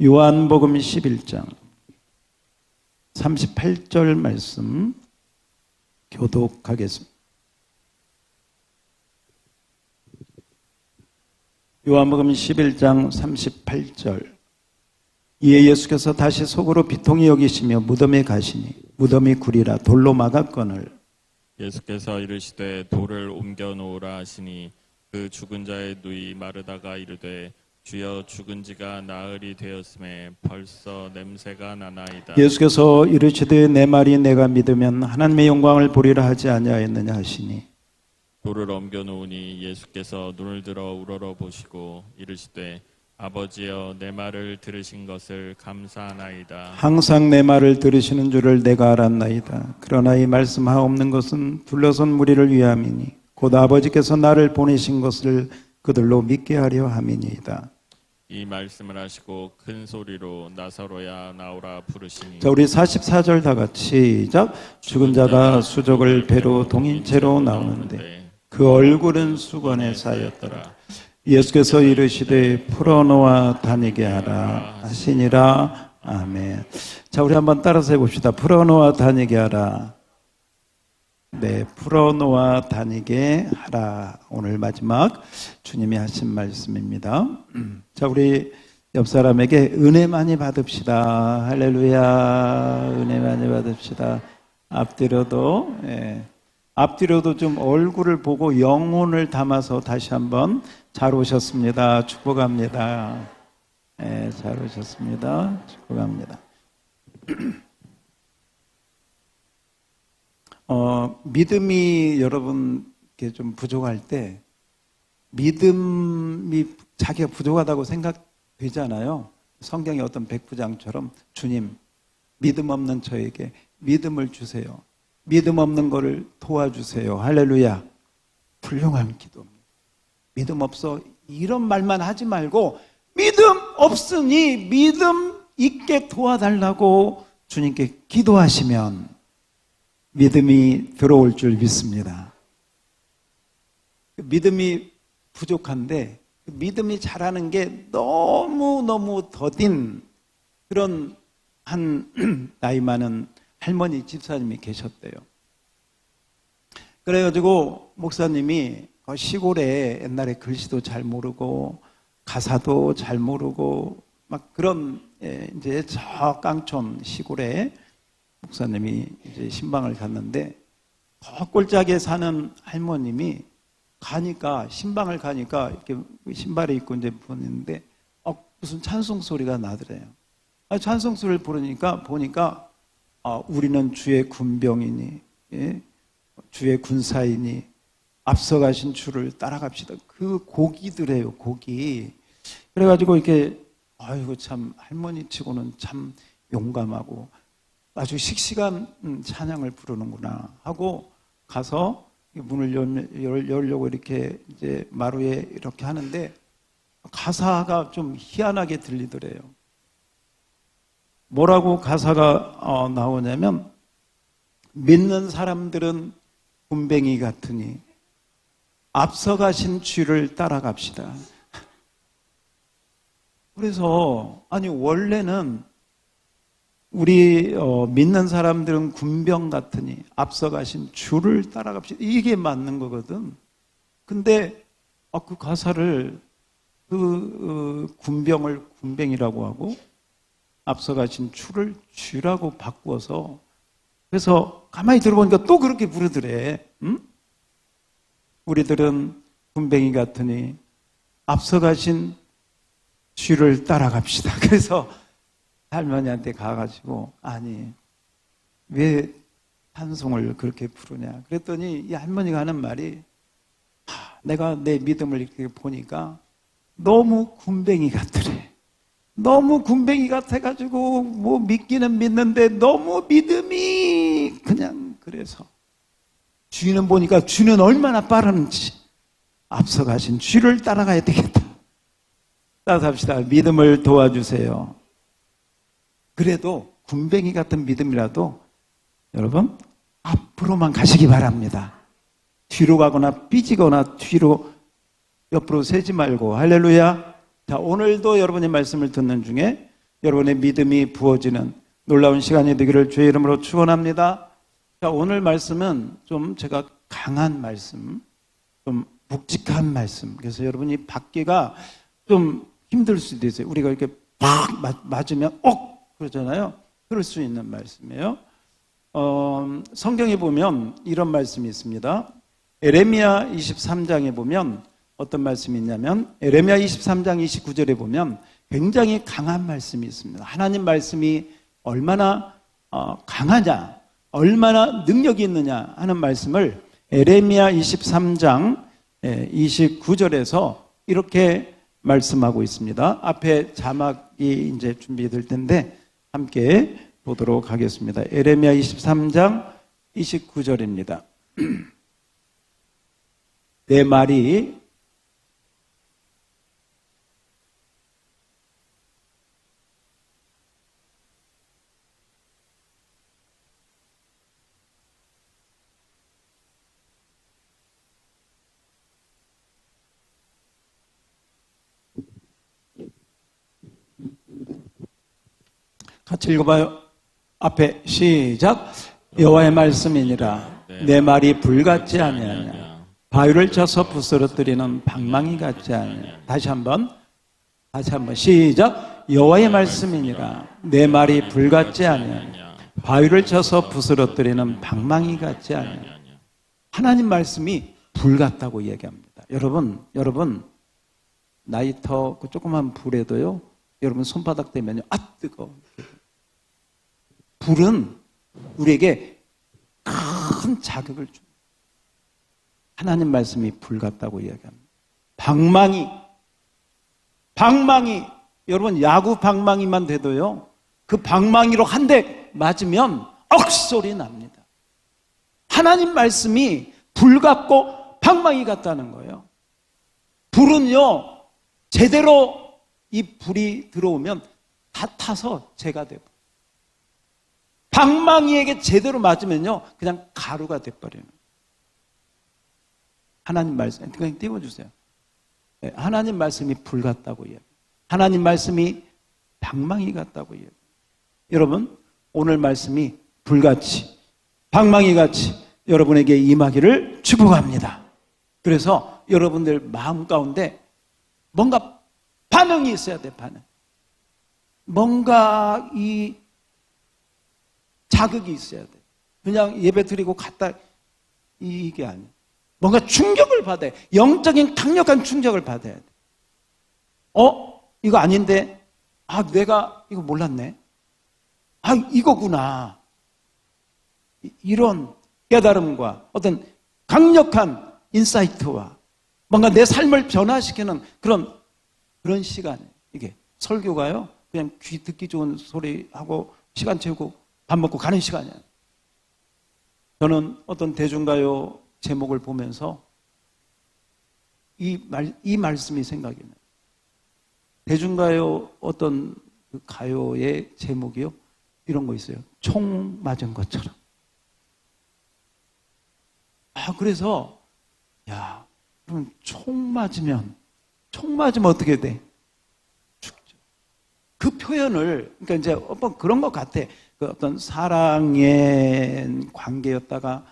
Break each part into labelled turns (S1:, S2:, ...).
S1: 요한복음 11장 38절 말씀 교독하겠습니다. 요한복음 11장 38절. 이에 예수께서 다시 속으로 비통히 여기시며 무덤에 가시니 무덤이 굴이라 돌로 막았거늘
S2: 예수께서 이르시되 돌을 옮겨 놓으라 하시니 그 죽은 자의 누이 마르다가 이르되 주여 죽은 지가 나흘이 되었음에 벌써 냄새가 나나이다.
S1: 예수께서 이르시되 내 말이 내가 믿으면 하나님의 영광을 보리라 하지 아니하였느냐 하시니
S2: 돌을 옮겨 놓으니 예수께서 눈을 들어 우러러 보시고 이르시되 아버지여 내 말을 들으신 것을 감사하나이다.
S1: 항상 내 말을 들으시는 줄을 내가 알았나이다. 그러나 이 말씀하옵는 것은 둘러선 무리를 위함이니 곧 아버지께서 나를 보내신 것을 그들로 믿게 하려 함이니이다.
S2: 이 말씀을 하시고 큰 소리로 나사로야 나오라 부르시니
S1: 자, 우리 44절 다 같이 시작. 죽은 자가 수족을 배로 동인채로 나오는데 그 얼굴은 수건에 쌓였더라. 예수께서 이르시되 풀어놓아 다니게 하라 하시니라. 아멘. 자, 우리 한번 따라서 해봅시다. 풀어놓아 다니게 하라. 네, 풀어놓아 다니게 하라. 오늘 마지막 주님이 하신 말씀입니다. 자, 우리 옆 사람에게 은혜 많이 받읍시다. 할렐루야. 은혜 많이 받읍시다. 앞뒤로도, 앞뒤로도 좀 얼굴을 보고 영혼을 담아서 다시 한번 잘 오셨습니다. 축복합니다. 잘 오셨습니다. 축복합니다. 믿음이 여러분께 좀 부족할 때 믿음이 자기가 부족하다고 생각되잖아요. 성경의 어떤 백부장처럼 주님 믿음 없는 저에게 믿음을 주세요. 믿음 없는 거를 도와주세요. 할렐루야. 훌륭한 기도입니다. 믿음 없어 이런 말만 하지 말고 믿음 없으니 믿음 있게 도와달라고 주님께 기도하시면 믿음이 들어올 줄 믿습니다. 믿음이 부족한데 믿음이 자라는 게 너무너무 더딘 그런 한 나이 많은 할머니 집사님이 계셨대요. 그래가지고 목사님이 시골에 옛날에 글씨도 잘 모르고 가사도 잘 모르고 막 그런 이제 저 깡촌 시골에 목사님이 이제 신방을 갔는데 꼴짝에 사는 할머님이 가니까 신방을 가니까 이렇게 신발을 입고 이제 보는데 무슨 찬송 소리가 나더래요. 찬송 소리를 부르니까 보니까 우리는 주의 군병이니 주의 군사이니 앞서가신 주를 따라갑시다. 그 곡이더래요. 곡이. 그래가지고 이렇게 아이고 참 할머니치고는 참 용감하고 아주 씩씩한 찬양을 부르는구나 하고 가서 문을 열려고 이렇게 이제 마루에 이렇게 하는데 가사가 좀 희한하게 들리더래요. 뭐라고 가사가 나오냐면 믿는 사람들은 군뱅이 같으니 앞서가신 주를 따라갑시다. 그래서 아니 원래는 우리 믿는 사람들은 군병 같으니 앞서가신 주를 따라갑시다. 이게 맞는 거거든. 근데 그 가사를 군병을 군병이라고 하고 앞서가신 주를 주라고 바꾸어서 그래서 가만히 들어보니까 또 그렇게 부르더래. 응? 우리들은 군뱅이 같으니 앞서가신 주를 따라갑시다. 그래서 할머니한테 가가지고 아니 왜 찬송을 그렇게 부르냐 그랬더니 이 할머니가 하는 말이 내가 내 믿음을 이렇게 보니까 너무 군뱅이 같더래. 너무 군뱅이 같아가지고 뭐 믿기는 믿는데 너무 믿음이 그냥 그래서 주인은 보니까 주는 얼마나 빠른지 앞서가신 주를 따라가야 되겠다. 따라서 합시다. 믿음을 도와주세요. 그래도 군뱅이 같은 믿음이라도 여러분 앞으로만 가시기 바랍니다. 뒤로 가거나 삐지거나 뒤로 옆으로 세지 말고 할렐루야. 자, 오늘도 여러분의 말씀을 듣는 중에 여러분의 믿음이 부어지는 놀라운 시간이 되기를 주의 이름으로 축원합니다. 자, 오늘 말씀은 좀 제가 강한 말씀, 좀 묵직한 말씀. 그래서 여러분이 받기가 좀 힘들 수도 있어요. 우리가 이렇게 팍 맞으면 그러잖아요. 그럴 수 있는 말씀이에요. 성경에 보면 이런 말씀이 있습니다. 에레미야 23장에 보면 어떤 말씀이 있냐면 에레미야 23장 29절에 보면 굉장히 강한 말씀이 있습니다. 하나님 말씀이 얼마나 강하냐, 얼마나 능력이 있느냐 하는 말씀을 에레미야 23장 29절에서 이렇게 말씀하고 있습니다. 앞에 자막이 이제 준비될 텐데 함께 보도록 하겠습니다. 에레미야 23장 29절입니다. 내 말이 같이 읽어봐요. 앞에 시작. 여호와의 말씀이니라. 내 말이 불같지 아니하냐. 바위를 쳐서 부스러뜨리는 방망이 같지 아니하냐. 다시 한번 시작. 여호와의 말씀이니라. 내 말이 불같지 아니하냐. 바위를 쳐서 부스러뜨리는 방망이 같지 아니하냐. 하나님 말씀이 불같다고 얘기합니다. 여러분 나이터 그 조그만 불에도요. 여러분 손바닥 대면요. 뜨거워. 불은 우리에게 큰 자극을 줍니다. 하나님 말씀이 불 같다고 이야기합니다. 방망이 여러분 야구 방망이만 돼도요. 그 방망이로 한 대 맞으면 억소리 납니다. 하나님 말씀이 불 같고 방망이 같다는 거예요. 불은요. 제대로 이 불이 들어오면 다 타서 재가 되고 방망이에게 제대로 맞으면요 그냥 가루가 돼버려요. 하나님 말씀 그냥 띄워주세요. 하나님 말씀이 불 같다고 해요. 하나님 말씀이 방망이 같다고 해요. 여러분 오늘 말씀이 불같이 방망이같이 여러분에게 임하기를 축복합니다. 그래서 여러분들 마음 가운데 뭔가 반응이 있어야 돼. 반응. 뭔가 이 자극이 있어야 돼. 그냥 예배 드리고 갔다 이게 아니야. 뭔가 충격을 받아야 돼. 영적인 강력한 충격을 받아야 돼. 이거 아닌데 내가 이거 몰랐네. 이거구나. 이런 깨달음과 어떤 강력한 인사이트와 뭔가 내 삶을 변화시키는 그런 시간이에요. 이게 설교가요. 그냥 귀 듣기 좋은 소리 하고 시간 채우고 밥 먹고 가는 시간이에요. 저는 어떤 대중가요 제목을 보면서 이 말씀이 생각이 나요. 대중가요 어떤 그 가요의 제목이요. 이런 거 있어요. 총 맞은 것처럼. 그래서 그럼 총 맞으면 어떻게 돼? 죽죠. 그 표현을 그러니까 이제 그런 것 같아. 그 어떤 사랑의 관계였다가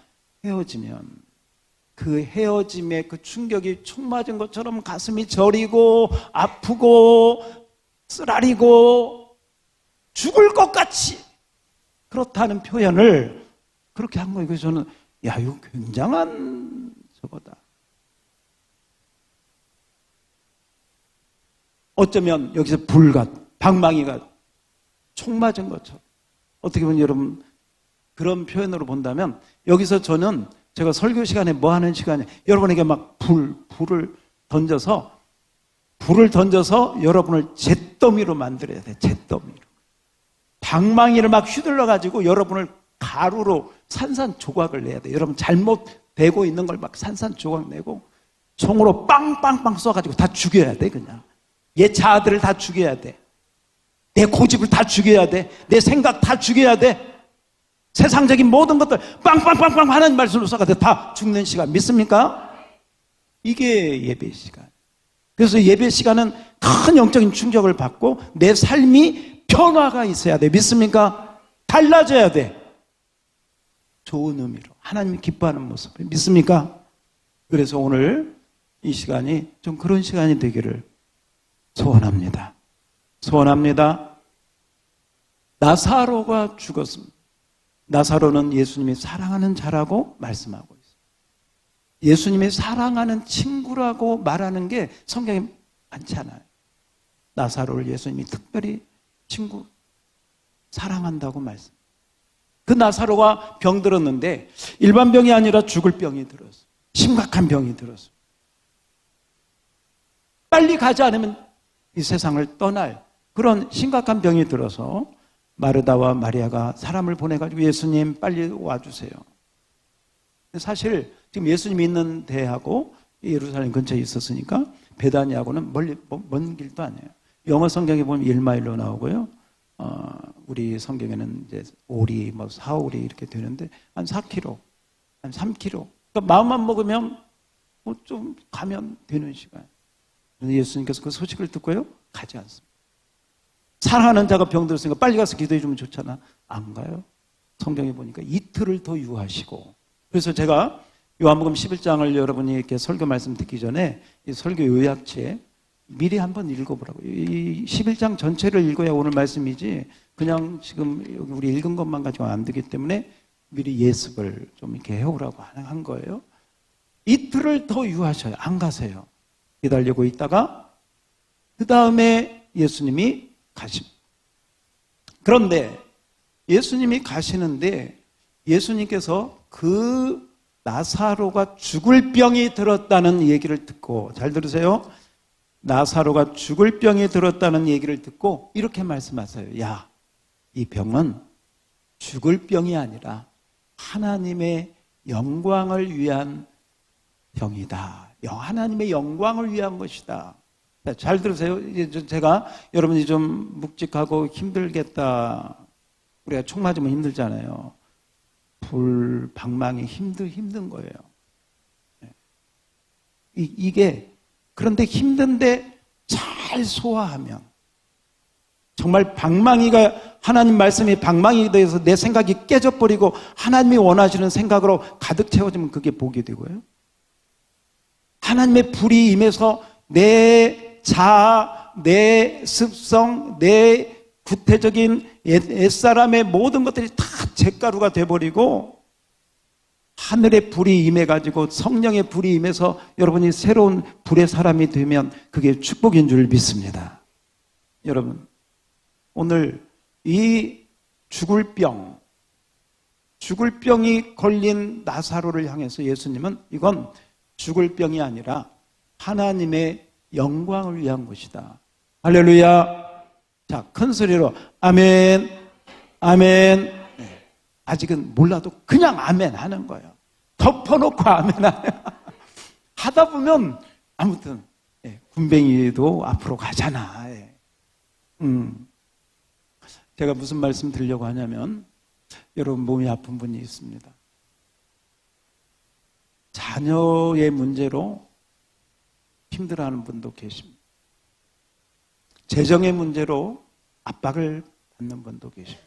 S1: 헤어지면 그 헤어짐의 그 충격이 총 맞은 것처럼 가슴이 저리고 아프고 쓰라리고 죽을 것 같이 그렇다는 표현을 그렇게 한 거예요. 그래서 저는 이거 굉장한 저거다. 어쩌면 여기서 불같, 방망이가 총 맞은 것처럼 어떻게 보면 여러분 그런 표현으로 본다면 여기서 제가 설교 시간에 뭐 하는 시간에 여러분에게 막 불을 던져서 여러분을 잿더미로 만들어야 돼. 잿더미로. 방망이를 막 휘둘러 가지고 여러분을 가루로 산산조각을 내야 돼. 여러분 잘못되고 있는 걸 막 산산조각 내고 총으로 빵빵빵 쏴가지고 다 죽여야 돼. 그냥 얘 자아들을 다 죽여야 돼. 내 고집을 다 죽여야 돼. 내 생각 다 죽여야 돼. 세상적인 모든 것들 빵빵빵빵 하나님 말씀으로 쏴가지고 다 죽는 시간 믿습니까? 이게 예배 시간. 그래서 예배 시간은 큰 영적인 충격을 받고 내 삶이 변화가 있어야 돼. 믿습니까? 달라져야 돼. 좋은 의미로 하나님이 기뻐하는 모습 믿습니까? 그래서 오늘 이 시간이 좀 그런 시간이 되기를 소원합니다. 소원합니다. 나사로가 죽었습니다. 나사로는 예수님이 사랑하는 자라고 말씀하고 있어요. 예수님이 사랑하는 친구라고 말하는 게 성경에 많지 않아요. 나사로를 예수님이 특별히 친구 사랑한다고 말씀. 그 나사로가 병들었는데 일반 병이 아니라 죽을 병이 들었어요. 심각한 병이 들었어요. 빨리 가지 않으면 이 세상을 떠날 그런 심각한 병이 들어서 마르다와 마리아가 사람을 보내가지고 예수님 빨리 와주세요. 사실 지금 예수님이 있는 데하고 예루살렘 근처에 있었으니까 베다니하고는 먼 길도 아니에요. 영어 성경에 보면 1마일로 나오고요. 우리 성경에는 이제 5리, 4오리 이렇게 되는데 한 4km, 한 3km. 그러니까 마음만 먹으면 좀 가면 되는 시간. 그런데 예수님께서 그 소식을 듣고요, 가지 않습니다. 사랑하는 자가 병들었으니까 빨리 가서 기도해 주면 좋잖아. 안 가요. 성경에 보니까 이틀을 더 유하시고. 그래서 제가 요한복음 11장을 여러분이 이렇게 설교 말씀 듣기 전에 이 설교 요약체 미리 한번 읽어보라고. 이 11장 전체를 읽어야 오늘 말씀이지 그냥 지금 여기 우리 읽은 것만 가지고 안 되기 때문에 미리 예습을 좀 이렇게 해오라고 한 거예요. 이틀을 더 유하셔요. 안 가세요. 기다리고 있다가 그 다음에 예수님이 가십니다. 그런데 예수님이 가시는데 예수님께서 그 나사로가 죽을 병이 들었다는 얘기를 듣고, 잘 들으세요. 나사로가 죽을 병이 들었다는 얘기를 듣고 이렇게 말씀하세요. 야, 이 병은 죽을 병이 아니라 하나님의 영광을 위한 병이다. 하나님의 영광을 위한 것이다. 잘 들으세요. 이제 제가 여러분이 좀 묵직하고 힘들겠다. 우리가 총 맞으면 힘들잖아요. 불, 방망이 힘든 거예요. 이게 그런데 힘든데 잘 소화하면 정말 방망이가 하나님 말씀이 방망이에 대해서 내 생각이 깨져버리고 하나님이 원하시는 생각으로 가득 채워지면 그게 복이 되고요. 하나님의 불이 임해서 내 자아, 내 습성, 내 구태적인 옛사람의 모든 것들이 다 잿가루가 돼버리고 하늘의 불이 임해가지고 성령의 불이 임해서 여러분이 새로운 불의 사람이 되면 그게 축복인 줄 믿습니다. 여러분, 오늘 이 죽을 병이 걸린 나사로를 향해서 예수님은 이건 죽을 병이 아니라 하나님의 영광을 위한 것이다. 할렐루야. 자, 큰 소리로 아멘, 아멘. 아직은 몰라도 그냥 아멘 하는 거예요. 덮어놓고 아멘 하다 보면 아무튼 군뱅이도 앞으로 가잖아. 제가 무슨 말씀 드리려고 하냐면 여러분 몸이 아픈 분이 있습니다. 자녀의 문제로 힘들어하는 분도 계십니다. 재정의 문제로 압박을 받는 분도 계십니다.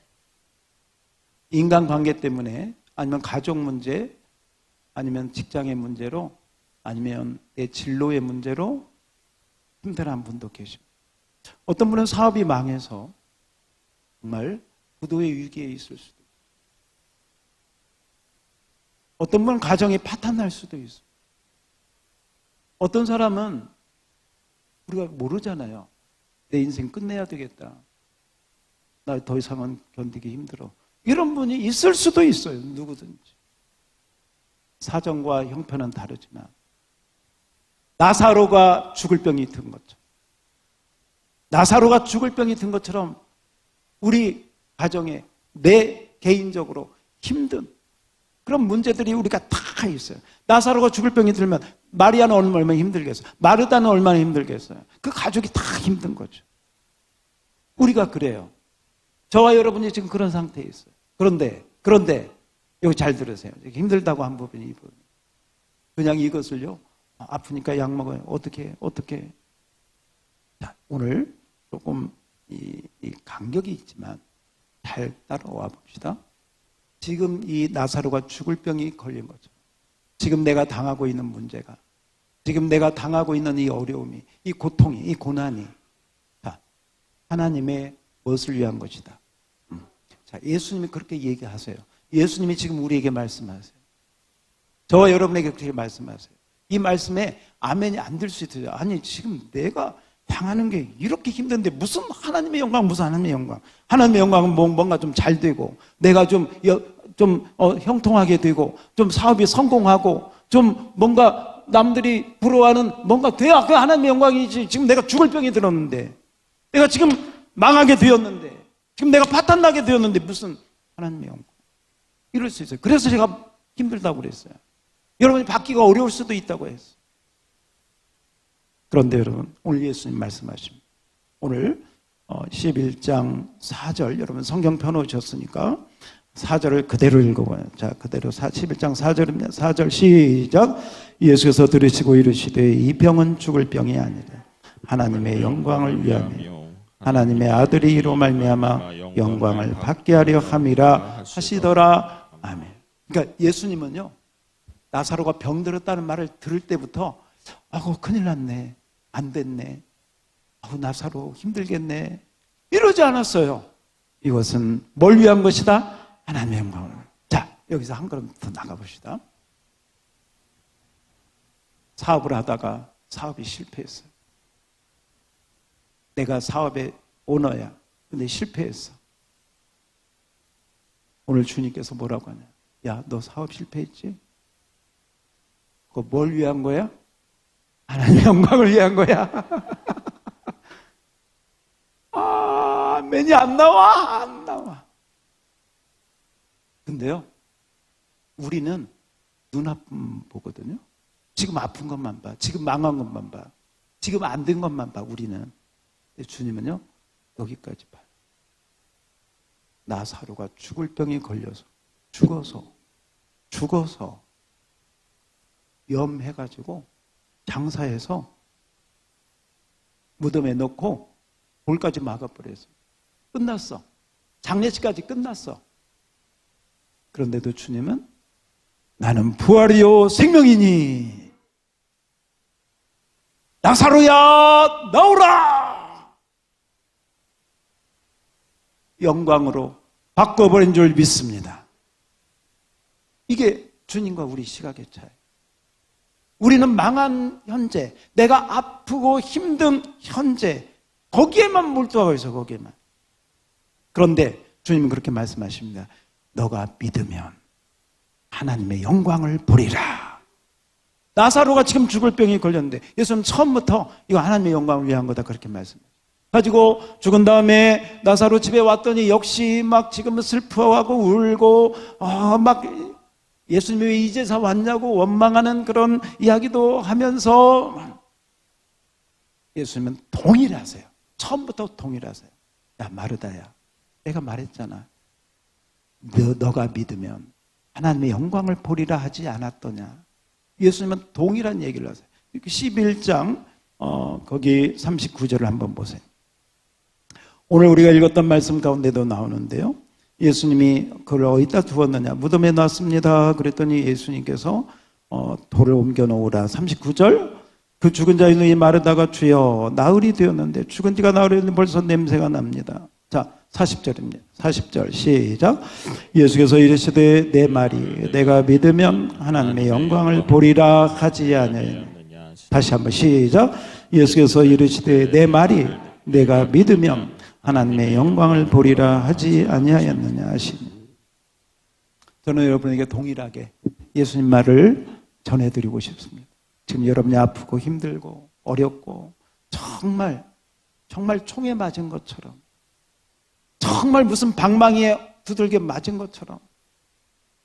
S1: 인간관계 때문에 아니면 가족 문제 아니면 직장의 문제로 아니면 내 진로의 문제로 힘들어하는 분도 계십니다. 어떤 분은 사업이 망해서 정말 부도의 위기에 있을 수도 있어요. 어떤 분은 가정이 파탄날 수도 있어요. 어떤 사람은 우리가 모르잖아요. 내 인생 끝내야 되겠다. 나 더 이상은 견디기 힘들어. 이런 분이 있을 수도 있어요. 누구든지. 사정과 형편은 다르지만 나사로가 죽을 병이 든 것처럼 나사로가 죽을 병이 든 것처럼 우리 가정에 내 개인적으로 힘든 그런 문제들이 우리가 다 있어요. 나사로가 죽을 병이 들면 마리아는 얼마나 힘들겠어요. 마르다는 얼마나 힘들겠어요. 그 가족이 다 힘든 거죠. 우리가 그래요. 저와 여러분이 지금 그런 상태에 있어요. 그런데 여기 잘 들으세요. 힘들다고 한 부분이 이 부분. 그냥 이것을요. 아프니까 약 먹어요. 어떻게? 자, 오늘 조금 이 간격이 있지만 잘 따라와 봅시다. 지금 이 나사로가 죽을 병이 걸린 거죠. 지금 내가 당하고 있는 문제가, 지금 내가 당하고 있는 이 어려움이, 이 고통이, 이 고난이 자, 하나님의 무엇을 위한 것이다. 자, 예수님이 그렇게 얘기하세요. 예수님이 지금 우리에게 말씀하세요. 저와 여러분에게 그렇게 말씀하세요. 이 말씀에 아멘이 안 들 수 있어요. 아니, 지금 내가 당하는 게 이렇게 힘든데 무슨 하나님의 영광, 무슨 하나님의 영광. 하나님의 영광은 뭔가 좀 잘 되고, 내가 좀 형통하게 되고, 좀 사업이 성공하고, 좀 뭔가 남들이 부러워하는 뭔가 돼야 그 하나님의 영광이지. 지금 내가 죽을 병이 들었는데, 내가 지금 망하게 되었는데, 지금 내가 파탄나게 되었는데 무슨 하나님의 영광. 이럴 수 있어요. 그래서 제가 힘들다고 그랬어요. 여러분이 받기가 어려울 수도 있다고 했어요. 그런데 여러분, 오늘 예수님 말씀하십니다. 오늘 11장 4절, 여러분 성경 펴놓으셨으니까 4절을 그대로 읽어봐요. 자, 그대로 11장 4절입니다. 4절 시작. 예수께서 들으시고 이르시되 이 병은 죽을 병이 아니라 하나님의 영광을 위함이요 하나님의 아들이 이로 말미암아 영광을 받게 하려 함이라 하시더라. 아멘. 그러니까 예수님은요, 나사로가 병들었다는 말을 들을 때부터 아고 큰일 났네, 안 됐네, 아우 나사로 힘들겠네, 이러지 않았어요. 이것은 뭘 위한 것이다? 하나님의 영광을. 자, 여기서 한 걸음 더 나가봅시다. 사업을 하다가 사업이 실패했어요. 내가 사업의 오너야. 근데 실패했어. 오늘 주님께서 뭐라고 하냐? 야, 너 사업 실패했지? 그거 뭘 위한 거야? 하나님의 영광을 위한 거야. 아멘이 안 나와, 안 나와. 근데요, 우리는 눈아픔 보거든요. 지금 아픈 것만 봐. 지금 망한 것만 봐. 지금 안 된 것만 봐, 우리는. 근데 주님은요, 여기까지 봐요. 나사로가 죽을 병이 걸려서, 죽어서, 염해가지고, 장사해서, 무덤에 넣고, 볼까지 막아버렸어. 끝났어. 장례식까지 끝났어. 그런데도 주님은 나는 부활이요 생명이니 나사로야 나오라, 영광으로 바꿔버린 줄 믿습니다. 이게 주님과 우리 시각의 차이. 우리는 망한 현재, 내가 아프고 힘든 현재, 거기에만 몰두하고 있어, 거기에만. 그런데 주님은 그렇게 말씀하십니다. 너가 믿으면 하나님의 영광을 보리라. 나사로가 지금 죽을 병이 걸렸는데 예수는 처음부터 이거 하나님의 영광을 위한 거다, 그렇게 말씀해요. 가지고 죽은 다음에 나사로 집에 왔더니 역시 막 지금 슬퍼하고 울고 막 예수님이 왜 이제서 왔냐고 원망하는 그런 이야기도 하면서 예수님은 동일하세요. 처음부터 동일하세요. 야, 마르다야, 내가 말했잖아. 너가 믿으면 하나님의 영광을 보리라 하지 않았더냐. 예수님은 동일한 얘기를 하세요. 11장 거기 39절을 한번 보세요. 오늘 우리가 읽었던 말씀 가운데도 나오는데요, 예수님이 그걸 어디다 두었느냐. 무덤에 놨습니다. 그랬더니 예수님께서 돌을 옮겨 놓으라. 39절, 그 죽은 자의 눈이 마르다가 주여 나흘이 되었는데, 죽은 지가 나흘이 되었는데 벌써 냄새가 납니다. 자, 40절입니다. 40절 시작. 예수께서 이르시되 내 말이 내가 믿으면 하나님의 영광을 보리라 하지 아니하였느냐. 다시 한번 시작. 예수께서 이르시되 내 말이 내가 믿으면 하나님의 영광을 보리라 하지 아니하였느냐 하시니. 저는 여러분에게 동일하게 예수님 말을 전해드리고 싶습니다. 지금 여러분이 아프고 힘들고 어렵고 정말 총에 맞은 것처럼, 정말 무슨 방망이에 두들겨 맞은 것처럼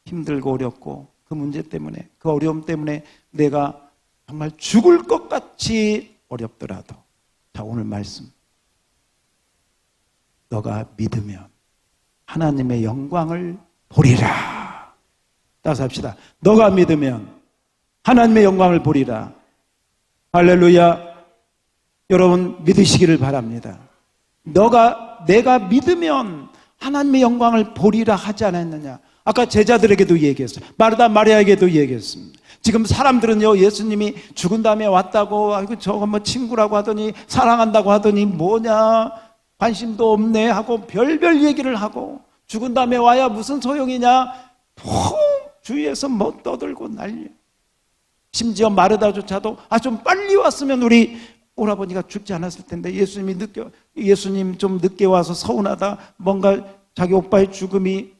S1: 힘들고 어렵고, 그 문제 때문에, 그 어려움 때문에 내가 정말 죽을 것 같이 어렵더라도, 자, 오늘 말씀, 너가 믿으면 하나님의 영광을 보리라. 따라서 합시다. 너가 믿으면 하나님의 영광을 보리라. 할렐루야. 여러분 믿으시기를 바랍니다. 내가 믿으면 하나님의 영광을 보리라 하지 않았느냐. 아까 제자들에게도 얘기했어요. 마르다 마리아에게도 얘기했습니다. 지금 사람들은요, 예수님이 죽은 다음에 왔다고, 아이고 저거 뭐 친구라고 하더니 사랑한다고 하더니 뭐냐, 관심도 없네 하고 별별 얘기를 하고, 죽은 다음에 와야 무슨 소용이냐, 주위에서 뭐 떠들고 난리. 심지어 마르다조차도 좀 빨리 왔으면 우리 오라버니가 죽지 않았을 텐데, 예수님 좀 늦게 와서 서운하다, 뭔가 자기 오빠의 죽음이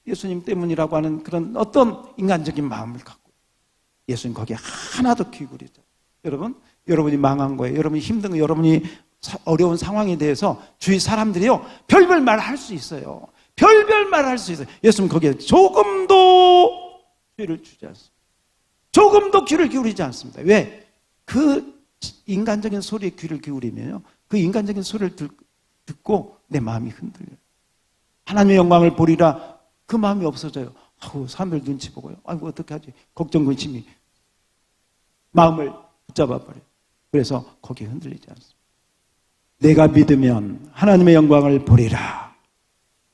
S1: 예수님 때문이라고 하는 그런 어떤 인간적인 마음을 갖고 예수님 거기에 하나도 귀구리죠. 여러분이 망한 거예요. 여러분이 힘든 거, 여러분이 어려운 상황에 대해서 주위 사람들이요, 별별 말 할 수 있어요. 별별 말 할 수 있어요. 예수님 거기에 조금도 귀를 주지 않습니다. 조금도 귀를 기울이지 않습니다. 왜? 그 인간적인 소리에 귀를 기울이면요, 그 인간적인 소리를 듣고 내 마음이 흔들려요. 하나님의 영광을 보리라, 그 마음이 없어져요. 사람들 눈치 보고요. 아이고 어떻게 하지? 걱정 근심이 마음을 붙잡아버려요. 그래서 거기에 흔들리지 않습니다. 내가 믿으면 하나님의 영광을 보리라.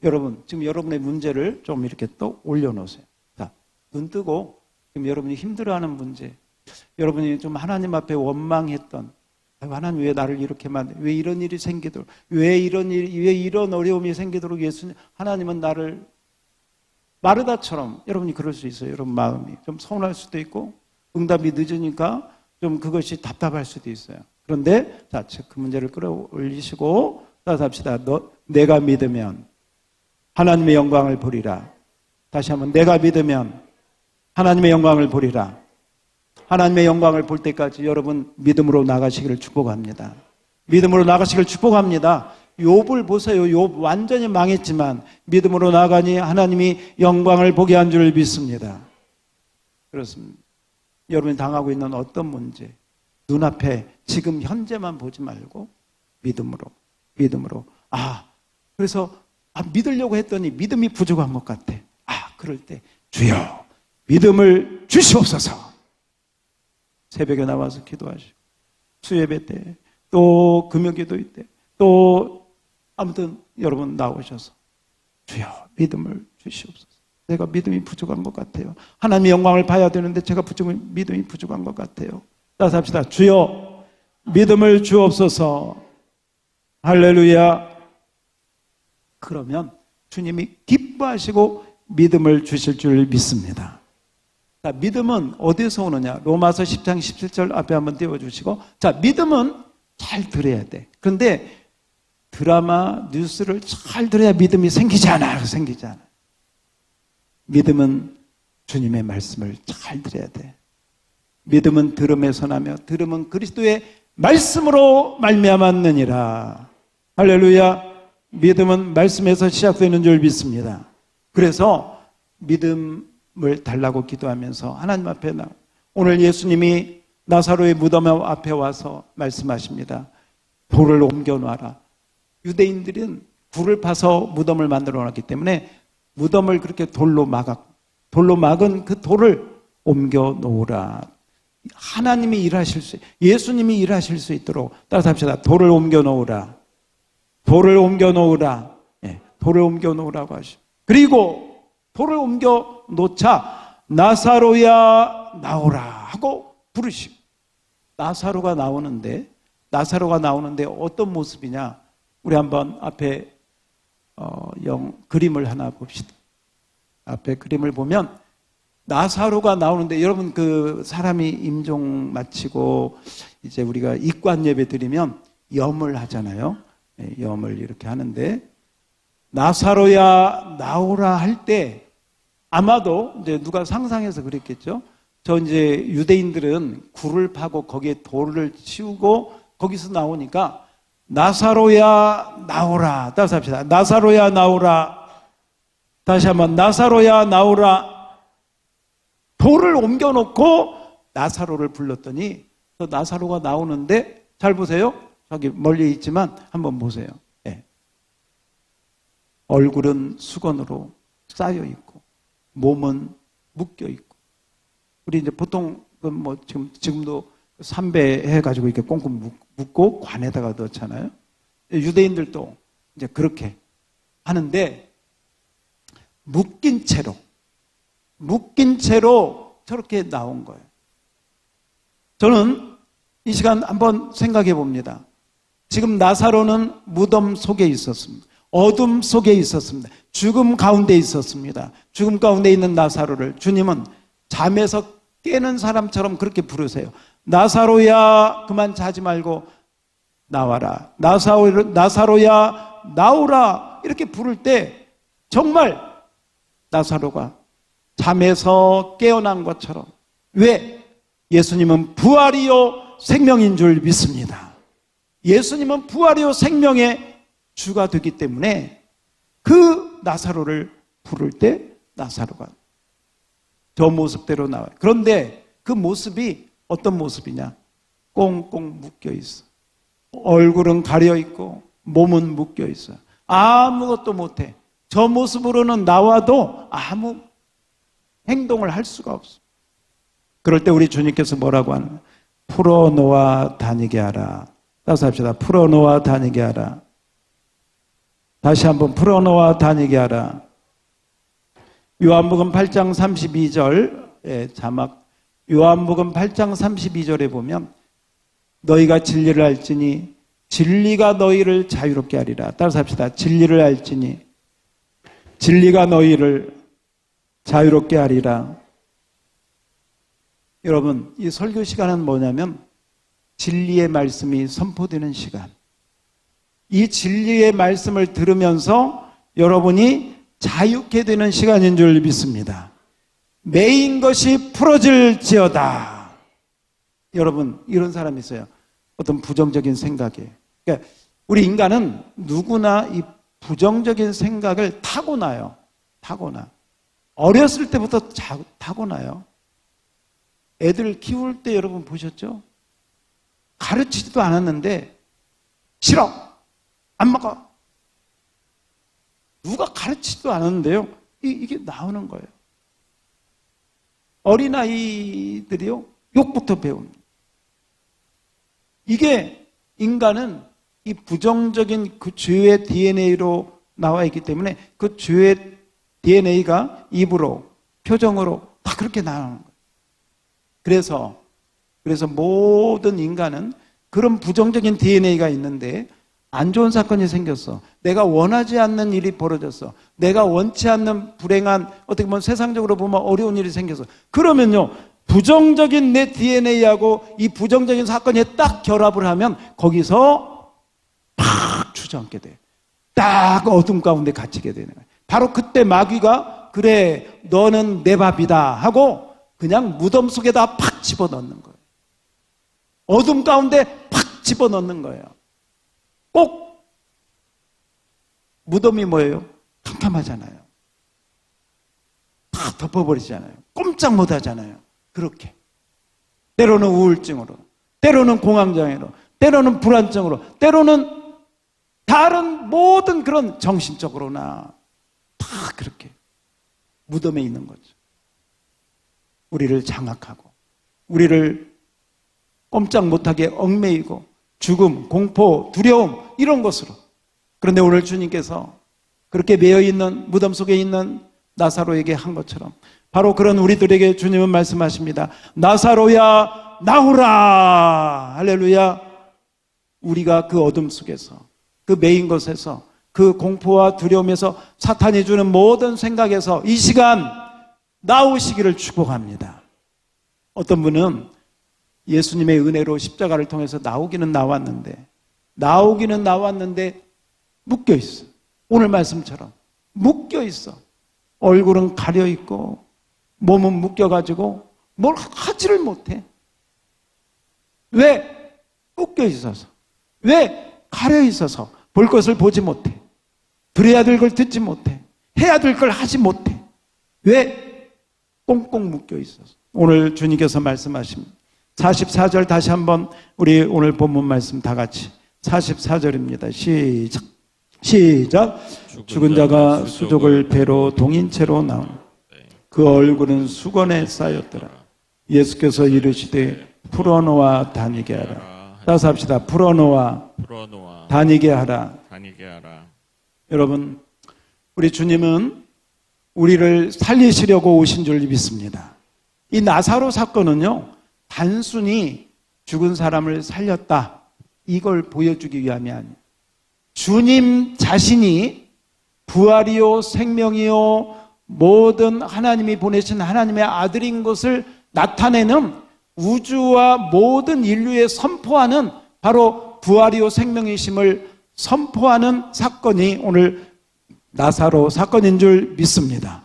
S1: 여러분, 지금 여러분의 문제를 좀 이렇게 또 올려놓으세요. 자, 눈 뜨고 지금 여러분이 힘들어하는 문제, 여러분이 좀 하나님 앞에 원망했던, 하나님 왜 나를 이렇게 만들, 왜 이런 일이 생기도록, 왜 이런 어려움이 생기도록 하나님은 나를, 마르다처럼 여러분이 그럴 수 있어요. 여러분 마음이 좀 서운할 수도 있고, 응답이 늦으니까 좀 그것이 답답할 수도 있어요. 그런데 자, 그 문제를 끌어올리시고 따라서 합시다. 내가 믿으면 하나님의 영광을 보리라. 다시 한번, 내가 믿으면 하나님의 영광을 보리라. 하나님의 영광을 볼 때까지 여러분 믿음으로 나가시기를 축복합니다. 믿음으로 나가시기를 축복합니다. 욥을 보세요. 욥 완전히 망했지만 믿음으로 나가니 하나님이 영광을 보게 한 줄 믿습니다. 그렇습니다. 여러분이 당하고 있는 어떤 문제, 눈앞에 지금 현재만 보지 말고 믿음으로. 그래서 믿으려고 했더니 믿음이 부족한 것 같아. 그럴 때 주여 믿음을 주시옵소서. 새벽에 나와서 기도하시고, 수예배 때, 또 금요기도회 때, 또 아무튼 여러분 나오셔서 주여 믿음을 주시옵소서. 내가 믿음이 부족한 것 같아요. 하나님의 영광을 봐야 되는데 제가 믿음이 부족한 것 같아요. 따라서 합시다. 주여 믿음을 주옵소서. 할렐루야. 그러면 주님이 기뻐하시고 믿음을 주실 줄 믿습니다. 자, 믿음은 어디서 오느냐? 로마서 10장 17절 앞에 한번 띄워주시고, 자, 믿음은 잘 들어야 돼. 그런데 드라마, 뉴스를 잘 들어야 믿음이 생기지 않아. 믿음은 주님의 말씀을 잘 들어야 돼. 믿음은 들음에서 나며 들음은 그리스도의 말씀으로 말미암았느니라. 할렐루야. 믿음은 말씀에서 시작되는 줄 믿습니다. 그래서 믿음을 달라고 기도하면서 하나님 앞에 오늘 예수님이 나사로의 무덤 앞에 와서 말씀하십니다. 돌을 옮겨놔라. 유대인들은 굴을 파서 무덤을 만들어 놨기 때문에 무덤을 그렇게 돌로 막은 그 돌을 옮겨 놓으라. 하나님이 일하실 수, 예수님이 일하실 수 있도록 따라서 합시다. 돌을 옮겨 놓으라. 돌을 옮겨 놓으라. 돌을 옮겨 놓으라고 하시고, 그리고 돌을 옮겨 놓자 나사로야 나오라 하고 부르시고, 나사로가 나오는데 어떤 모습이냐? 우리 한번 앞에 그림을 하나 봅시다. 앞에 그림을 보면 나사로가 나오는데, 여러분 그 사람이 임종 마치고 이제 우리가 입관 예배 드리면 염을 하잖아요. 염을 이렇게 하는데, 나사로야 나오라 할 때 아마도 이제 누가 상상해서 그랬겠죠. 이제 유대인들은 굴을 파고 거기에 돌을 치우고 거기서 나오니까 나사로야 나오라. 따라서 합시다. 나사로야 나오라. 다시 한번 나사로야 나오라. 돌을 옮겨놓고 나사로를 불렀더니 또 나사로가 나오는데, 잘 보세요. 저기 멀리 있지만 한번 보세요. 얼굴은 수건으로 쌓여 있고 몸은 묶여 있고, 우리 이제 보통 뭐 지금도 삼배 해가지고 이렇게 꽁꽁 묶고 관에다가 넣잖아요. 유대인들도 이제 그렇게 하는데 묶인 채로 저렇게 나온 거예요. 저는 이 시간 한번 생각해 봅니다. 지금 나사로는 무덤 속에 있었습니다. 어둠 속에 있었습니다. 죽음 가운데 있었습니다. 죽음 가운데 있는 나사로를 주님은 잠에서 깨는 사람처럼 그렇게 부르세요. 나사로야 그만 자지 말고 나와라. 나사로야 나오라. 이렇게 부를 때 정말 나사로가 잠에서 깨어난 것처럼. 왜? 예수님은 부활이요 생명인 줄 믿습니다. 예수님은 부활이요 생명의 주가 되기 때문에 그 나사로를 부를 때 나사로가 저 모습대로 나와요. 그런데 그 모습이 어떤 모습이냐? 꽁꽁 묶여 있어. 얼굴은 가려 있고 몸은 묶여 있어. 아무것도 못해. 저 모습으로는 나와도 아무 행동을 할 수가 없어. 그럴 때 우리 주님께서 뭐라고 하는 거예요? 풀어놓아 다니게 하라. 따라서 합시다. 풀어놓아 다니게 하라. 다시 한번 풀어놓아 다니게 하라. 요한복음 8장 32절 자막 요한복음 8장 32절에 보면 너희가 진리를 알지니 진리가 너희를 자유롭게 하리라. 따라서 합시다. 진리를 알지니 진리가 너희를 자유롭게 하리라. 여러분, 이 설교 시간은 뭐냐면 진리의 말씀이 선포되는 시간. 이 진리의 말씀을 들으면서 여러분이 자유케 되는 시간인 줄 믿습니다. 매인 것이 풀어질지어다. 여러분, 이런 사람이 있어요. 어떤 부정적인 생각에. 그러니까 우리 인간은 누구나 이 부정적인 생각을 타고나요. 타고나. 어렸을 때부터 타고나요. 애들 키울 때 여러분 보셨죠? 가르치지도 않았는데 싫어, 안 먹어. 누가 가르치지도 않았는데요. 이게 나오는 거예요. 어린아이들이요. 욕부터 배웁니다. 이게 인간은 이 부정적인 그 죄의 DNA로 나와 있기 때문에 그 죄의 DNA가 입으로, 표정으로 다 그렇게 나오는 거예요. 그래서 모든 인간은 그런 부정적인 DNA가 있는데 안 좋은 사건이 생겼어. 내가 원하지 않는 일이 벌어졌어. 내가 원치 않는 불행한, 어떻게 보면 세상적으로 보면 어려운 일이 생겼어. 그러면요, 부정적인 내 DNA하고 이 부정적인 사건이 딱 결합을 하면 거기서 팍 주저앉게 돼. 딱 어둠 가운데 갇히게 되는 거예요. 바로 그때 마귀가 그래, 너는 내 밥이다 하고 그냥 무덤 속에다 팍 집어넣는 거예요. 어둠 가운데 팍 집어넣는 거예요. 꼭 무덤이 뭐예요? 캄캄하잖아요. 다 덮어버리잖아요. 꼼짝 못하잖아요. 그렇게 때로는 우울증으로, 때로는 공황장애로, 때로는 불안증으로, 때로는 다른 모든 그런 정신적으로나 다 그렇게 무덤에 있는 거죠. 우리를 장악하고 우리를 꼼짝 못하게 얽매이고 죽음, 공포, 두려움 이런 것으로. 그런데 오늘 주님께서 그렇게 매여있는 무덤 속에 있는 나사로에게 한 것처럼 바로 그런 우리들에게 주님은 말씀하십니다. 나사로야 나오라. 할렐루야. 우리가 그 어둠 속에서, 그 매인 것에서, 그 공포와 두려움에서, 사탄이 주는 모든 생각에서 이 시간 나오시기를 축복합니다. 어떤 분은 예수님의 은혜로 십자가를 통해서 나오기는 나왔는데 묶여 있어. 오늘 말씀처럼 묶여 있어. 얼굴은 가려 있고 몸은 묶여가지고 뭘 하지를 못해. 왜? 묶여 있어서. 왜? 가려 있어서 볼 것을 보지 못해. 들어야 될 걸 듣지 못해. 해야 될 걸 하지 못해. 왜? 꽁꽁 묶여 있어서. 오늘 주님께서 말씀하십니다. 44절 다시 한번 우리 오늘 본문 말씀 다 같이 44절입니다. 시작. 죽은 자가 수족을 배로 동인 채로 나온 그 얼굴은 수건에 쌓였더라. 예수께서 이르시되 풀어놓아 다니게 하라. 따서 합시다. 풀어놓아 다니게 하라. 여러분, 우리 주님은 우리를 살리시려고 오신 줄 믿습니다. 이 나사로 사건은요, 단순히 죽은 사람을 살렸다, 이걸 보여주기 위함이 아니에요. 주님 자신이 부활이요 생명이요 모든 하나님이 보내신 하나님의 아들인 것을 나타내는, 우주와 모든 인류에 선포하는 바로 부활이요 생명이심을 선포하는 사건이 오늘 나사로 사건인 줄 믿습니다.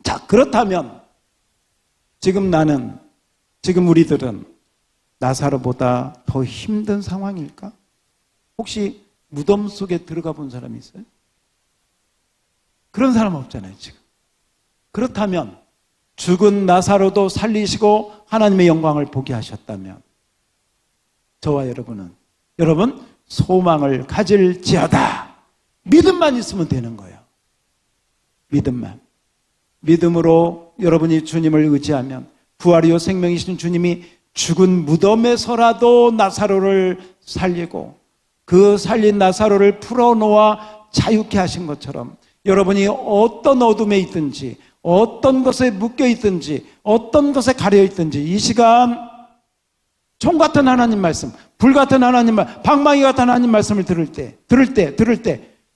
S1: 자, 그렇다면 지금 우리들은 나사로보다 더 힘든 상황일까? 혹시 무덤 속에 들어가 본 사람이 있어요? 그런 사람 없잖아요, 지금. 그렇다면 죽은 나사로도 살리시고 하나님의 영광을 보게 하셨다면 저와 여러분 소망을 가질지어다. 믿음만 있으면 되는 거예요. 믿음으로 여러분이 주님을 의지하면 부활이요 생명이신 주님이 죽은 무덤에서라도 나사로를 살리고 그 살린 나사로를 풀어놓아 자유케 하신 것처럼 여러분이 어떤 어둠에 있든지 어떤 것에 묶여 있든지 어떤 것에 가려 있든지 이 시간 총 같은 하나님 말씀, 불 같은 하나님 말씀, 방망이 같은 하나님 말씀을 들을 때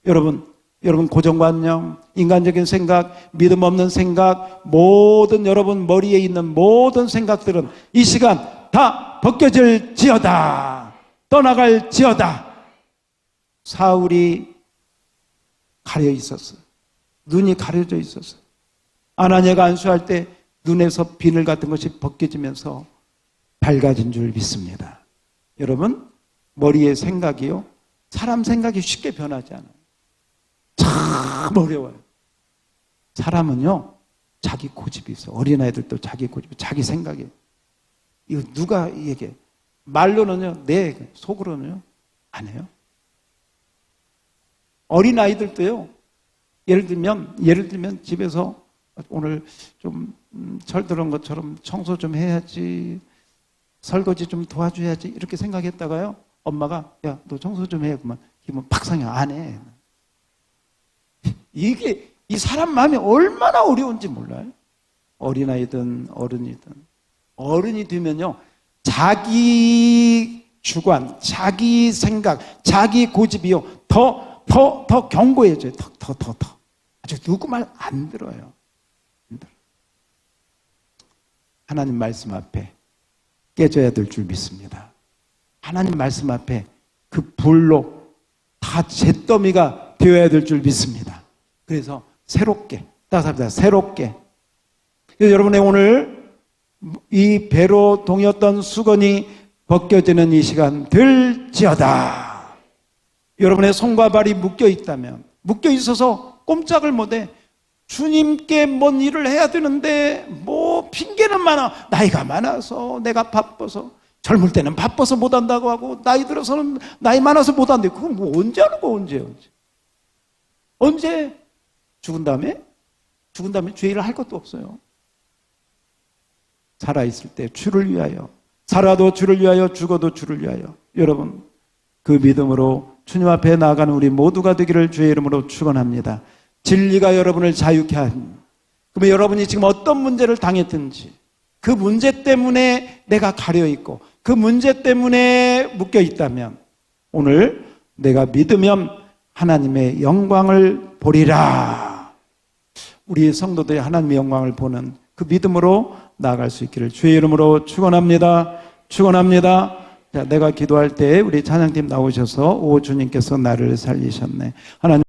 S1: 여러분 고정관념, 인간적인 생각, 믿음 없는 생각, 모든 여러분 머리에 있는 모든 생각들은 이 시간 다 벗겨질지어다. 떠나갈지어다. 사울이 가려 있었어요. 눈이 가려져 있었어요. 아나니아가 안수할 때 눈에서 비늘 같은 것이 벗겨지면서 밝아진 줄 믿습니다. 여러분, 머리의 생각이요, 사람 생각이 쉽게 변하지 않아요. 참 어려워요. 사람은요, 자기 고집이 있어. 어린아이들도 자기 고집이, 자기 생각이. 이거 누가 얘기해? 말로는요, 네, 속으로는요, 안 해요. 어린아이들도요, 예를 들면 집에서 오늘 좀 철들은 것처럼 청소 좀 해야지, 설거지 좀 도와줘야지 이렇게 생각했다가요, 엄마가 야, 너 청소 좀 해. 그만 기분 팍상해. 안 해. 이게 이 사람 마음이 얼마나 어려운지 몰라요. 어린아이든 어른이 되면요, 자기 주관, 자기 생각, 자기 고집이요 더 견고해져요. 더 아주 누구 말 안 들어요. 하나님 말씀 앞에 깨져야 될 줄 믿습니다. 하나님 말씀 앞에 그 불로 다 잿더미가 되어야 될 줄 믿습니다. 그래서 새롭게, 따뜻합니다. 새롭게. 그래서 여러분의 오늘 이 배로 동였던 수건이 벗겨지는 이 시간 될지어다. 여러분의 손과 발이 묶여 있다면, 묶여 있어서 꼼짝을 못해. 주님께 뭔 일을 해야 되는데 뭐 핑계는 많아. 나이가 많아서, 내가 바빠서, 젊을 때는 바빠서 못한다고 하고 나이 들어서는 나이 많아서 못한대. 그건 뭐 언제 하는 거? 언제? 죽은 다음에 죄를 할 것도 없어요. 살아있을 때 주를 위하여, 살아도 주를 위하여, 죽어도 주를 위하여. 여러분, 그 믿음으로 주님 앞에 나아가는 우리 모두가 되기를 주의 이름으로 축원합니다. 진리가 여러분을 자유케 하니, 그러면 여러분이 지금 어떤 문제를 당했든지 그 문제 때문에 내가 가려있고 그 문제 때문에 묶여 있다면 오늘 내가 믿으면 하나님의 영광을 보리라. 우리 성도들이 하나님의 영광을 보는 그 믿음으로 나아갈 수 있기를 주의 이름으로 축원합니다. 자, 내가 기도할 때 우리 찬양팀 나오셔서 오 주님께서 나를 살리셨네. 하나님